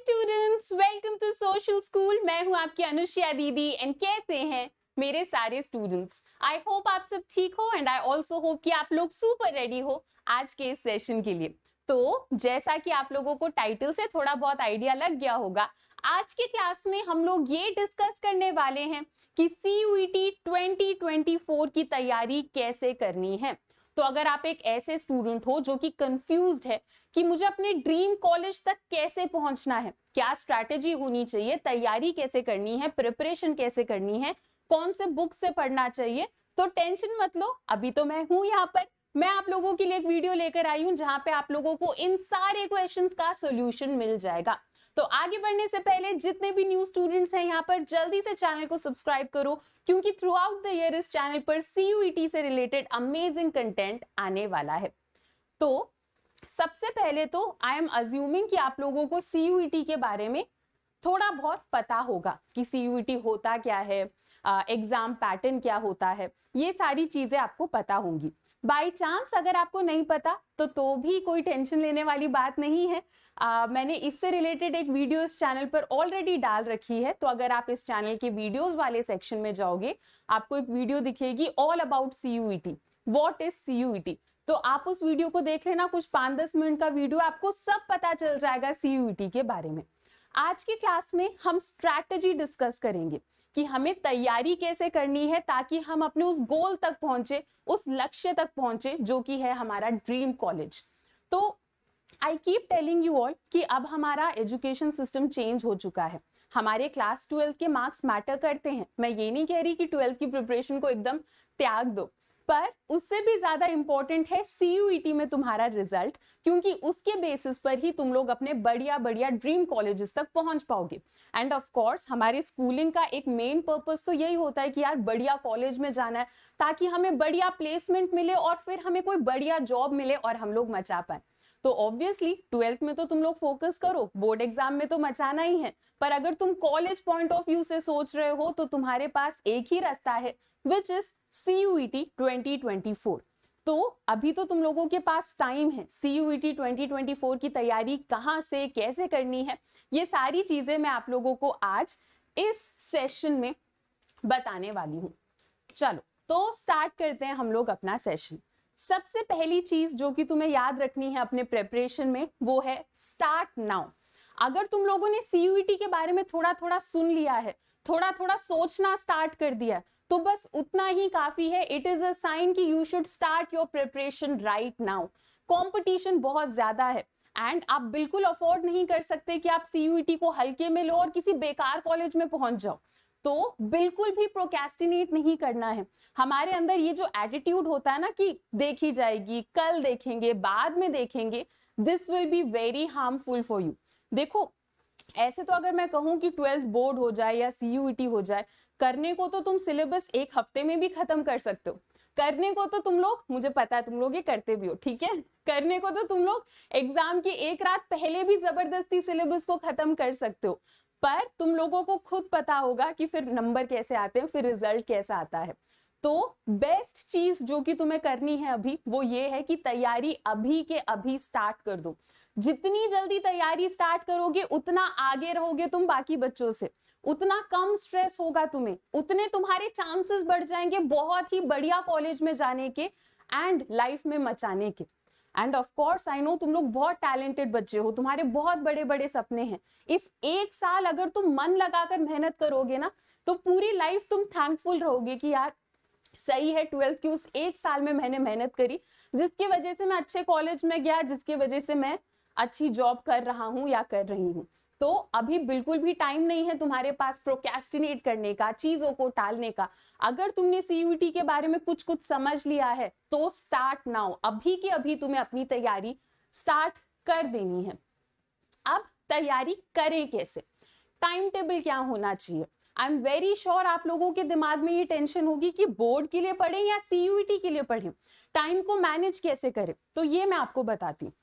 Students, welcome to social school. मैं हूं आपकी अनुष्या दीदी एंड कैसे हैं मेरे सारे स्टूडेंट्स। आई होप आप सब ठीक हो एंड आई ऑल्सो होप कि आप लोग सुपर रेडी हो आज के इस सेशन के लिए। तो जैसा कि आप लोगों को टाइटल से थोड़ा बहुत आइडिया लग गया होगा, आज की क्लास में हम लोग ये डिस्कस करने वाले हैं कि CUET 2024 की तैयारी कैसे करनी है। तो अगर आप एक ऐसे स्टूडेंट हो जो कि कंफ्यूज्ड है कि मुझे अपने ड्रीम कॉलेज तक कैसे पहुंचना है, क्या स्ट्रैटेजी होनी चाहिए, तैयारी कैसे करनी है, प्रिपरेशन कैसे करनी है, कौन से बुक से पढ़ना चाहिए, तो टेंशन मत लो, अभी तो मैं हूं यहाँ पर। मैं आप लोगों के लिए एक वीडियो लेकर आई हूं जहां पे आप लोगों को इन सारे क्वेश्चंस का सॉल्यूशन मिल जाएगा। तो आगे बढ़ने से पहले जितने भी न्यू स्टूडेंट्स हैं यहाँ पर, जल्दी से चैनल को सब्सक्राइब करो, क्योंकि थ्रू आउट द ईयर इस चैनल पर CUET से रिलेटेड अमेजिंग कंटेंट आने वाला है। तो सबसे पहले तो आई एम अज्यूमिंग कि आप लोगों को CUET के बारे में थोड़ा बहुत पता होगा कि CUET होता क्या है, एग्जाम पैटर्न क्या होता है, ये सारी चीजें आपको पता होंगी। बाय चांस अगर आपको नहीं पता तो भी कोई टेंशन लेने वाली बात नहीं है। मैंने इससे रिलेटेड एक वीडियो इस चैनल पर ऑलरेडी डाल रखी है, तो अगर आप इस चैनल के वीडियोस वाले सेक्शन में जाओगे, आपको एक वीडियो दिखेगी all about CUET, what is CUET। तो आप उस वीडियो को देख लेना, कुछ 5-10 मिनट का वीडियो, आपको सब पता चल जाएगा CUET के बारे में। आज की क्लास में हम स्ट्रैटेजी डिस्कस करेंगे कि हमें तैयारी कैसे करनी है ताकि हम अपने उस गोल तक पहुंचे, उस लक्ष्य तक पहुंचे जो कि है हमारा ड्रीम कॉलेज। तो I keep telling you all कि अब हमारा एजुकेशन सिस्टम चेंज हो चुका है। हमारे क्लास 12 के मार्क्स मैटर करते हैं। मैं ये नहीं कह रही कि 12th की प्रिपरेशन को एकदम त्याग दो, पर उससे भी ज्यादा इंपॉर्टेंट है CUET में तुम्हारा रिजल्ट, क्योंकि उसके बेसिस पर ही तुम लोग अपने बढ़िया बढ़िया ड्रीम कॉलेजेस तक पहुंच पाओगे। एंड ऑफ कोर्स हमारी स्कूलिंग का एक मेन पर्पस तो यही होता है कि यार बढ़िया कॉलेज में जाना है ताकि हमें बढ़िया प्लेसमेंट मिले और फिर हमें कोई बढ़िया जॉब मिले और हम लोग मचा पाए। तो ऑब्वियसली 12th में तो तुम लोग फोकस करो, बोर्ड एग्जाम में तो मचाना ही है, पर अगर तुम कॉलेज पॉइंट ऑफ व्यू से सोच रहे हो तो तुम्हारे पास एक ही रास्ता है, विच इज CUET 2024। तो अभी तो तुम लोगों के पास टाइम है। CUET 2024 की तैयारी कहां से कैसे करनी है, ये सारी चीजें मैं आप लोगों को आज इस सेशन में बताने वाली हूं। चलो तो स्टार्ट करते हैं हम लोग अपना सेशन। सबसे पहली चीज जो कि तुम्हें याद रखनी है अपने प्रिपरेशन में, वो है स्टार्ट नाउ। अगर तुम लोगों ने CUET के बारे में थोड़ा थोड़ा सुन लिया है, थोड़ा थोड़ा सोचना स्टार्ट कर दिया, तो बस उतना ही काफी है। इट इज अ साइन कि you should start your preparation right now. Competition बहुत ज्यादा है एंड आप बिल्कुल अफोर्ड नहीं कर सकते कि आप CUET को हल्के में लो और किसी बेकार कॉलेज में पहुंच जाओ। तो बिल्कुल भी प्रोक्रेस्टिनेट नहीं करना है। हमारे अंदर ये जो एटीट्यूड होता है ना कि देखी जाएगी, कल देखेंगे, बाद में देखेंगे, this will be very harmful for you. देखो, ऐसे तो अगर मैं कहूं कि 12th बोर्ड हो जाए या CUET हो जाए, करने को तो तुम सिलेबस एक हफ्ते में भी खत्म कर सकते हो। करने को तो तुम लोग, मुझे पता है तुम लोग ये करते भी हो, ठीक है, करने को तो तुम लोग एग्जाम की एक रात पहले भी जबरदस्ती सिलेबस को खत्म कर सकते हो, पर तुम लोगों को खुद पता होगा कि फिर नंबर कैसे आते हैं, फिर रिजल्ट कैसा आता है। तो बेस्ट चीज जो कि तुम्हें करनी है अभी, वो ये है कि तैयारी अभी के अभी स्टार्ट कर दो। जितनी जल्दी तैयारी स्टार्ट करोगे उतना आगे रहोगे तुम बाकी बच्चों से, उतना कम स्ट्रेस होगा तुम्हें, उतने तुम्हारे चांसेस बढ़ जाएंगे बहुत ही बढ़िया कॉलेज में जाने के एंड लाइफ में मचाने के। End of course I know तुम लोग बहुत टैलेंटेड बच्चे हो, तुम्हारे बहुत बड़े बड़े सपने हैं। इस एक साल अगर तुम मन लगाकर मेहनत करोगे ना, तो पूरी लाइफ तुम थैंकफुल रहोगे कि यार सही है 12th की उस एक साल में मैंने मेहनत करी, जिसकी वजह से मैं अच्छे कॉलेज में गया, जिसकी वजह से मैं अच्छी जॉब कर रहा हूं या कर रही हूं। तो अभी बिल्कुल भी टाइम नहीं है तुम्हारे पास प्रोक्रेस्टिनेट करने का, चीजों को टालने का। अगर तुमने CUET के बारे में कुछ कुछ समझ लिया है तो स्टार्ट नाउ, अभी के अभी तुम्हें अपनी तैयारी स्टार्ट कर देनी है। अब तैयारी करें कैसे, टाइम टेबल क्या होना चाहिए। आई एम वेरी श्योर आप लोगों के दिमाग में ये टेंशन होगी कि बोर्ड के लिए पढ़ें या CUET के लिए पढ़ें, टाइम को मैनेज कैसे करें। तो ये मैं आपको बताती हूँ।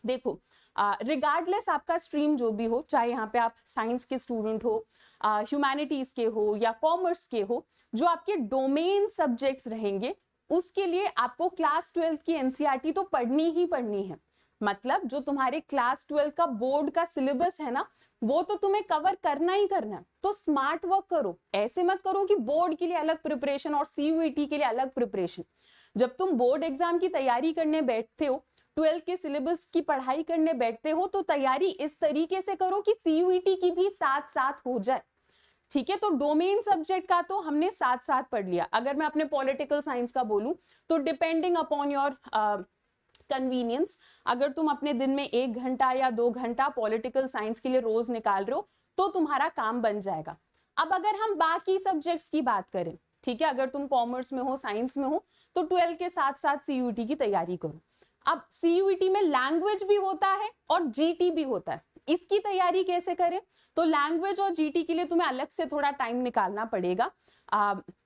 देखो, रिगार्डलेस आपका स्ट्रीम जो भी हो, चाहे यहाँ पे आप साइंस के स्टूडेंट हो, ह्यूमैनिटीज के हो या कॉमर्स के हो, जो आपके डोमेन सब्जेक्ट्स रहेंगे उसके लिए आपको क्लास 12th की NCERT तो पढ़नी ही पढ़नी है। मतलब जो तुम्हारे क्लास 12 का बोर्ड का सिलेबस है ना, वो तो तुम्हें कवर करना ही करना है। तो स्मार्ट वर्क करो, ऐसे मत करो कि बोर्ड के लिए अलग प्रिपरेशन और सीयूईटी के लिए अलग प्रिपरेशन। जब तुम बोर्ड एग्जाम की तैयारी करने बैठते हो, 12 के सिलेबस की पढ़ाई करने बैठते हो, तो तैयारी इस तरीके से करो कि सीयूईटी की भी साथ साथ हो जाए। ठीक है, तो डोमेन सब्जेक्ट का तो हमने साथ साथ पढ़ लिया। अगर मैं अपने पॉलिटिकल साइंस का बोलूं तो डिपेंडिंग अपॉन योर कन्वीनियंस, अगर तुम अपने दिन में 1 घंटा या 2 घंटा पॉलिटिकल साइंस के लिए रोज निकाल रहे हो तो तुम्हारा काम बन जाएगा। अब अगर हम बाकी सब्जेक्ट्स की बात करें, ठीक है, अगर तुम कॉमर्स में हो, साइंस में हो, तो 12 के साथ साथ सीयूईटी की तैयारी करो। अब सीयूईटी में लैंग्वेज भी होता है और जीटी भी होता है। इसकी तैयारी कैसे करें? तो लैंग्वेज और जीटी के लिए तुम्हें अलग से थोड़ा टाइम निकालना पड़ेगा।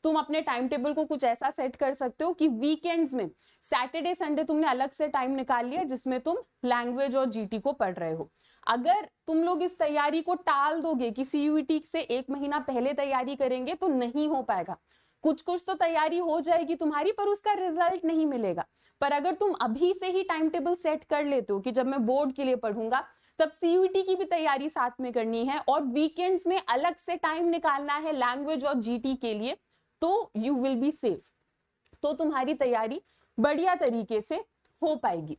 तुम अपने टाइम टेबल को कुछ ऐसा सेट कर सकते हो कि वीकेंड्स में सैटरडे संडे तुमने अलग से टाइम निकाल लिया जिसमें तुम लैंग्वेज और जीटी को पढ़ रहे हो। अगर तुम लोग इस तैयारी को टाल दोगे कि सीयूईटी से 1 महीना पहले तैयारी करेंगे, तो नहीं हो पाएगा। कुछ कुछ तो तैयारी हो जाएगी तुम्हारी, पर उसका रिजल्ट नहीं मिलेगा। पर अगर तुम अभी से ही टाइम टेबल सेट कर लेते हो कि जब मैं बोर्ड के लिए पढ़ूंगा तब सीयूईटी की भी तैयारी साथ में करनी है और वीकेंड्स में अलग से टाइम निकालना है लैंग्वेज और जीटी के लिए, तो यू विल बी सेफ। तो तुम्हारी तैयारी बढ़िया तरीके से हो पाएगी।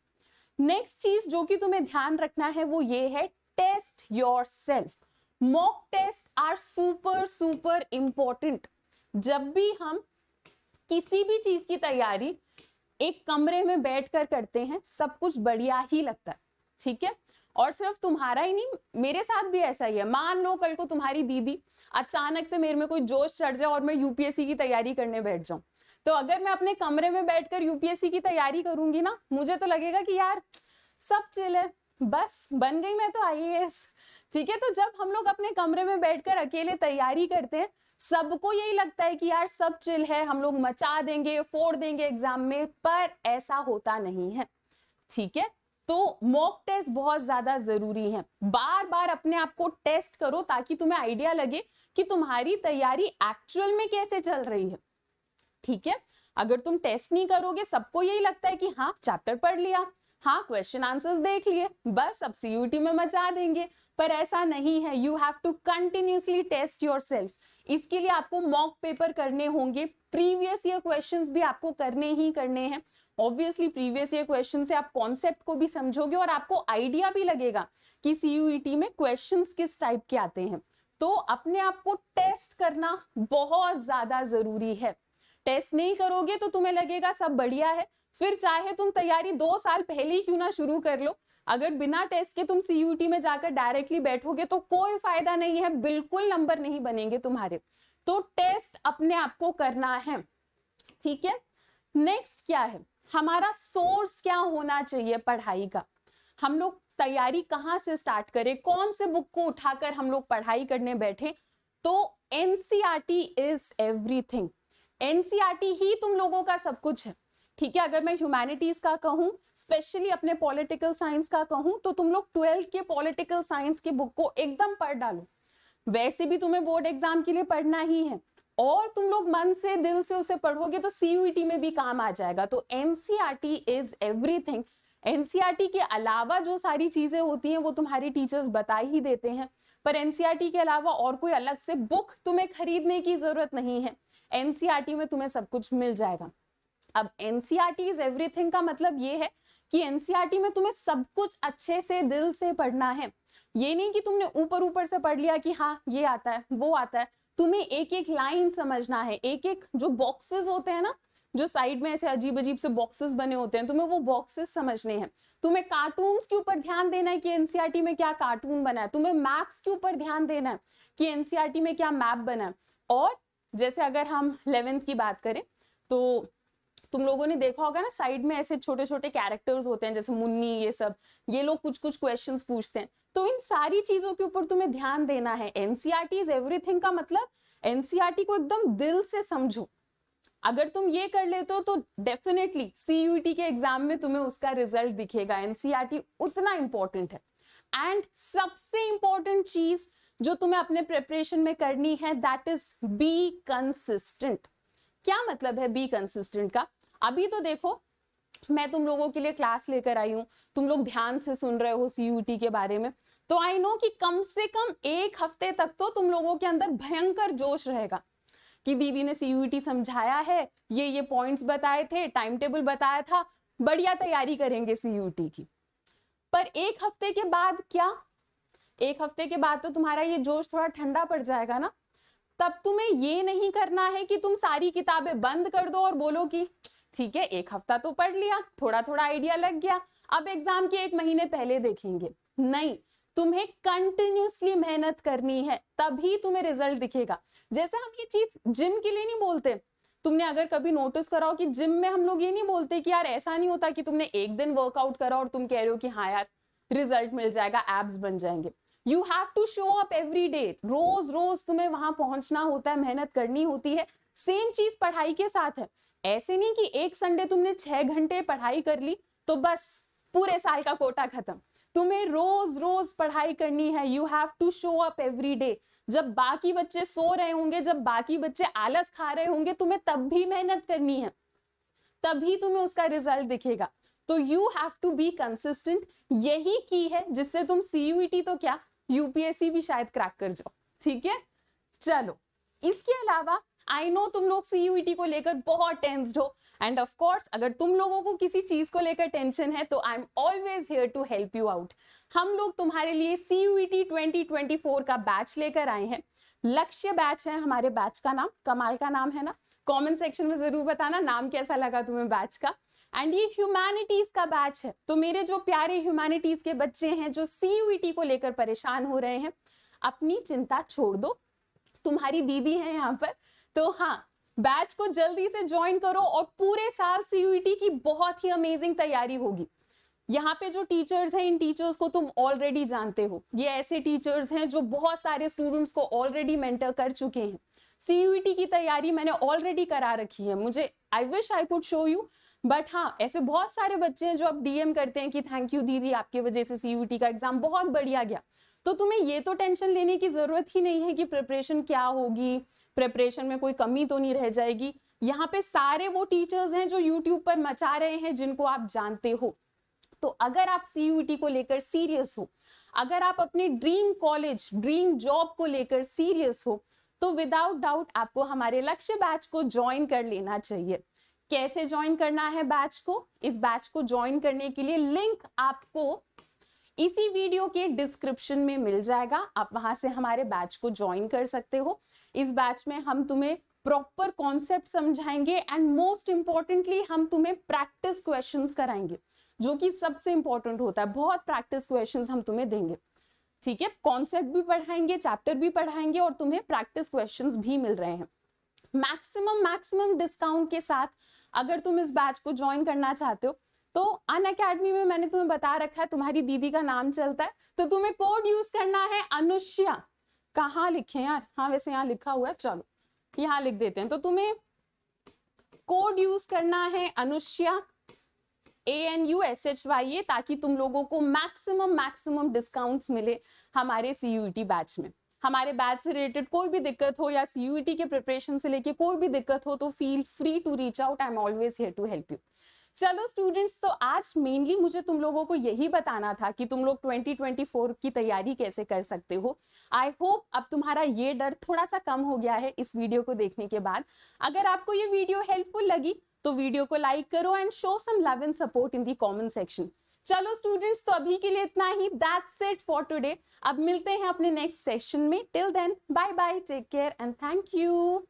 नेक्स्ट चीज जो कि तुम्हें ध्यान रखना है वो ये है, test yourself. Mock test are super super important. जब भी हम किसी भी चीज की तैयारी एक कमरे में बैठकर करते हैं, सब कुछ बढ़िया ही लगता है। ठीक है, और सिर्फ तुम्हारा ही नहीं, मेरे साथ भी ऐसा ही है। मान लो कल को तुम्हारी दीदी अचानक से मेरे में कोई जोश चढ़ जाए और मैं यूपीएससी की तैयारी करने बैठ जाऊं, तो अगर मैं अपने कमरे में बैठकर यूपीएससी की तैयारी करूंगी ना, मुझे तो लगेगा कि यार सब चिल है, बस बन गई मैं तो आईएएस। ठीक है, तो जब हम लोग अपने कमरे में बैठकर अकेले तैयारी करते हैं, सबको यही लगता है कि यार सब चिल है, हम लोग मचा देंगे, फोड़ देंगे एग्जाम में, पर ऐसा होता नहीं है। ठीक है, तो मॉक टेस्ट बहुत ज्यादा जरूरी है। बार बार अपने आप को टेस्ट करो ताकि तुम्हें आइडिया लगे कि तुम्हारी तैयारी एक्चुअल में कैसे चल रही है। ठीक है, अगर तुम टेस्ट नहीं करोगे, सबको यही लगता है कि हाँ चैप्टर पढ़ लिया, हाँ क्वेश्चन आंसर्स देख लिए, बस अब सीयूईटी में मचा देंगे, पर ऐसा नहीं है। You have to continuously test yourself. इसके लिए आपको मॉक पेपर करने होंगे, प्रीवियस ईयर क्वेश्चंस भी आपको करने ही करने हैं। ऑब्वियसली प्रीवियस ईयर क्वेश्चन से आप कॉन्सेप्ट को भी समझोगे और आपको आइडिया भी लगेगा कि सीयूईटी में क्वेश्चंस किस टाइप के आते हैं। तो अपने आप को टेस्ट करना बहुत ज्यादा जरूरी है। टेस्ट नहीं करोगे तो तुम्हें लगेगा सब बढ़िया है, फिर चाहे तुम तैयारी 2 साल पहले ही क्यों ना शुरू कर लो, अगर बिना टेस्ट के तुम सीयूईटी में जाकर डायरेक्टली बैठोगे तो कोई फायदा नहीं है, बिल्कुल नंबर नहीं बनेंगे तुम्हारे। तो टेस्ट अपने आप को करना है। ठीक है, नेक्स्ट क्या है, हमारा सोर्स क्या होना चाहिए पढ़ाई का। हम लोग तैयारी कहाँ से स्टार्ट करें, कौन से बुक को उठाकर हम लोग पढ़ाई करने बैठे? तो एनसीईआरटी इज एवरीथिंग। एनसीईआरटी ही तुम लोगों का सब कुछ है। ठीक है, अगर मैं ह्यूमैनिटीज का कहूं, स्पेशली अपने पॉलिटिकल साइंस का कहूं, तो तुम लोग 12 के पॉलिटिकल साइंस की बुक को एकदम पढ़ डालो। वैसे भी तुम्हें बोर्ड एग्जाम के लिए पढ़ना ही है, और तुम लोग मन से दिल से उसे पढ़ोगे तो सीयूईटी में भी काम आ जाएगा। तो एनसीईआरटी इज एवरीथिंग। एनसीईआरटी के अलावा जो सारी चीजें होती हैं वो तुम्हारे टीचर्स बता ही देते हैं, पर एनसीईआरटी के अलावा और कोई अलग से बुक तुम्हें खरीदने की जरूरत नहीं है। एनसीईआरटी में तुम्हें सब कुछ मिल जाएगा। अब एनसीईआरटी इज एवरीथिंग का मतलब ये है कि एनसीईआरटी में तुम्हें सब कुछ अच्छे से दिल से पढ़ना है। ये नहीं कि तुमने ऊपर ऊपर से पढ़ लिया कि हाँ ये आता है वो आता है। तुम्हें एक एक लाइन समझना है, एक एक जो बॉक्सेस होते हैं ना, जो साइड में ऐसे अजीब अजीब से बॉक्सेस बने होते हैं, तुम्हें वो बॉक्सेस समझने हैं। तुम्हें कार्टून्स के ऊपर ध्यान देना है कि एनसीईआरटी में क्या कार्टून बना है। तुम्हें मैप्स के ऊपर ध्यान देना है कि एनसीईआरटी में क्या मैप बना है। और जैसे अगर हम 11th की बात करें तो तुम लोगों ने देखा होगा ना, साइड में ऐसे छोटे छोटे कैरेक्टर्स होते हैं जैसे मुन्नी, ये सब, ये लोग कुछ कुछ क्वेश्चंस पूछते हैं। तो इन सारी चीजों के ऊपर तुम्हें ध्यान देना है। एनसीईआरटी इज एवरीथिंग का मतलब एनसीईआरटी को एकदम दिल से समझो। अगर तुम ये कर लेते हो तो डेफिनेटली सीयूईटी के एग्जाम में तुम्हें उसका रिजल्ट दिखेगा। एनसीईआरटी उतना इंपॉर्टेंट है। एंड सबसे इंपॉर्टेंट चीज जो तुम्हें अपने प्रिपरेशन में करनी है, दैट इज बी कंसिस्टेंट। क्या मतलब है बी कंसिस्टेंट का? अभी तो देखो मैं तुम लोगों के लिए क्लास लेकर आई हूँ, तुम लोग ध्यान से सुन रहे हो सीयूईटी के बारे में, तो आई नो कि कम से कम 1 हफ्ते तक तो तुम लोगों के अंदर भयंकर जोश रहेगा कि दीदी ने सीयूईटी समझाया है, ये पॉइंट्स बताए थे, टाइम टेबल बताया था, बढ़िया तैयारी करेंगे सीयूईटी की। पर 1 हफ्ते के बाद क्या? 1 हफ्ते के बाद तो तुम्हारा ये जोश थोड़ा ठंडा पड़ जाएगा ना। तब तुम्हें ये नहीं करना है कि तुम सारी किताबें बंद कर दो और बोलो कि ठीक है 1 हफ्ता तो पढ़ लिया, थोड़ा थोड़ा आइडिया लग गया, अब एग्जाम के 1 महीने पहले देखेंगे। नहीं, तुम्हें कंटिन्यूसली मेहनत करनी है, तभी तुम्हें रिजल्ट दिखेगा। जैसे हम ये चीज जिम के लिए नहीं बोलते, तुमने अगर कभी नोटिस करा हो कि जिम में हम लोग ये नहीं बोलते कि यार ऐसा नहीं होता कि तुमने एक दिन वर्कआउट करा और तुम कह रहे हो कि हाँ यार रिजल्ट मिल जाएगा, एब्स बन जाएंगे। You have to show up every day, रोज रोज तुम्हें वहां पहुंचना होता है, मेहनत करनी होती है। सेम चीज पढ़ाई के साथ है। ऐसे नहीं कि एक संडे तुमने 6 घंटे पढ़ाई कर ली तो बस पूरे साल का कोटा खत्म। तुम्हें रोज रोज पढ़ाई करनी है। You have to show up every day. जब बाकी बच्चे सो रहे होंगे, जब बाकी बच्चे आलस खा रहे होंगे, तुम्हें तब भी मेहनत करनी है, तभी तुम्हें उसका रिजल्ट दिखेगा। तो you have to be consistent. यही की है जिससे तुम सीयूईटी तो क्या यूपीएससी भी शायद क्रैक कर जाओ। ठीक है, चलो इसके अलावा आई नो तुम लोग सीयूईटी को लेकर बहुत टेंस्ड हो, एंड ऑफ कोर्स अगर तुम लोगों को किसी चीज को लेकर टेंशन है तो I am always here to help you out. हम लोग तुम्हारे लिए सीयूईटी 2024 का बैच लेकर आए हैं। लक्ष्य बैच है हमारे बैच का नाम। कमाल का नाम है ना? कमेंट सेक्शन में जरूर बताना नाम कैसा लगा तुम्हें बैच का। एंड ये ह्यूमैनिटीज का बैच है। तो मेरे जो प्यारे ह्यूमैनिटीज के बच्चे हैं जो सीयूईटी को लेकर परेशान हो रहे हैं, अपनी चिंता छोड़ दो, तुम्हारी दीदी है यहाँ पर। तो हाँ, बैच को जल्दी से ज्वाइन करो और पूरे साल सीयूईटी की बहुत ही अमेजिंग तैयारी होगी। यहाँ पे जो टीचर्स हैं, इन टीचर्स को तुम ऑलरेडी जानते हो। ये ऐसे टीचर्स हैं जो बहुत सारे स्टूडेंट्स को ऑलरेडी मेंटर कर चुके हैं। सीयूईटी की तैयारी मैंने ऑलरेडी करा रखी है। मुझे I wish I could show you, but हाँ ऐसे बहुत सारे बच्चे हैं जो अब डीएम करते हैं कि थैंक यू दीदी, आपकी वजह से सीयूईटी का एग्जाम बहुत बढ़िया गया। तो तुम्हें ये तो टेंशन लेने की जरूरत ही नहीं है कि प्रिपरेशन क्या होगी, प्रिपरेशन में कोई कमी तो नहीं रह जाएगी। यहाँ पे सारे वो टीचर्स हैं जो यूट्यूब पर मचा रहे हैं, जिनको आप जानते हो। तो अगर आप सीयूईटी को लेकर सीरियस हो, अगर आप अपने ड्रीम कॉलेज, ड्रीम जॉब को लेकर सीरियस हो, तो विदाउट डाउट आपको हमारे लक्ष्य बैच को ज्वाइन कर लेना चाहिए। कैसे ज्वाइन करना है बैच को? इस बैच को ज्वाइन करने के लिए लिंक आपको इसी वीडियो के डिस्क्रिप्शन में मिल जाएगा। आप वहां से हमारे बैच को ज्वाइन कर सकते हो। इस बैच में हम तुम्हें प्रॉपर कॉन्सेप्ट समझाएंगे एंड मोस्ट इंपॉर्टेंटली हम तुम्हें प्रैक्टिस क्वेश्चंस कराएंगे, जो कि सबसे इंपॉर्टेंट होता है। बहुत प्रैक्टिस क्वेश्चंस हम तुम्हें देंगे। ठीक है, कॉन्सेप्ट भी पढ़ाएंगे, चैप्टर भी पढ़ाएंगे और तुम्हें प्रैक्टिस क्वेश्चंस भी मिल रहे हैं। मैक्सिमम डिस्काउंट के साथ अगर तुम इस बैच को ज्वाइन करना चाहते हो तो अनअकैडमी में मैंने तुम्हें बता रखा है, तुम्हारी दीदी का नाम चलता है, तो तुम्हें कोड यूज करना है अनुष्या। कहाँ लिखे यार? हाँ वैसे यहाँ लिखा हुआ है, चलो यहाँ लिख देते हैं। तो तुम्हें कोड यूज करना है अनुष्या, ANUSHYA, ताकि तुम लोगों को मैक्सिमम डिस्काउंट्स मिले हमारे सीयूईटी बैच में। हमारे बैच से रिलेटेड कोई भी दिक्कत हो या सीयूईटी के प्रिपरेशन से लेके कोई भी दिक्कत हो तो feel free to reach out. I am always here to help you. चलो स्टूडेंट्स, तो आज मेनली मुझे तुम लोगों को यही बताना था कि तुम लोग 2024 की तैयारी कैसे कर सकते हो। आई होप अब तुम्हारा ये डर थोड़ा सा कम हो गया है इस वीडियो को देखने के बाद। अगर आपको ये वीडियो हेल्पफुल लगी तो वीडियो को लाइक करो and show some love and support in the comment section. चलो स्टूडेंट्स, तो अभी के लिए इतना ही। That's it for today. अब मिलते हैं अपने नेक्स्ट सेशन में। Till then bye bye, take care and thank you.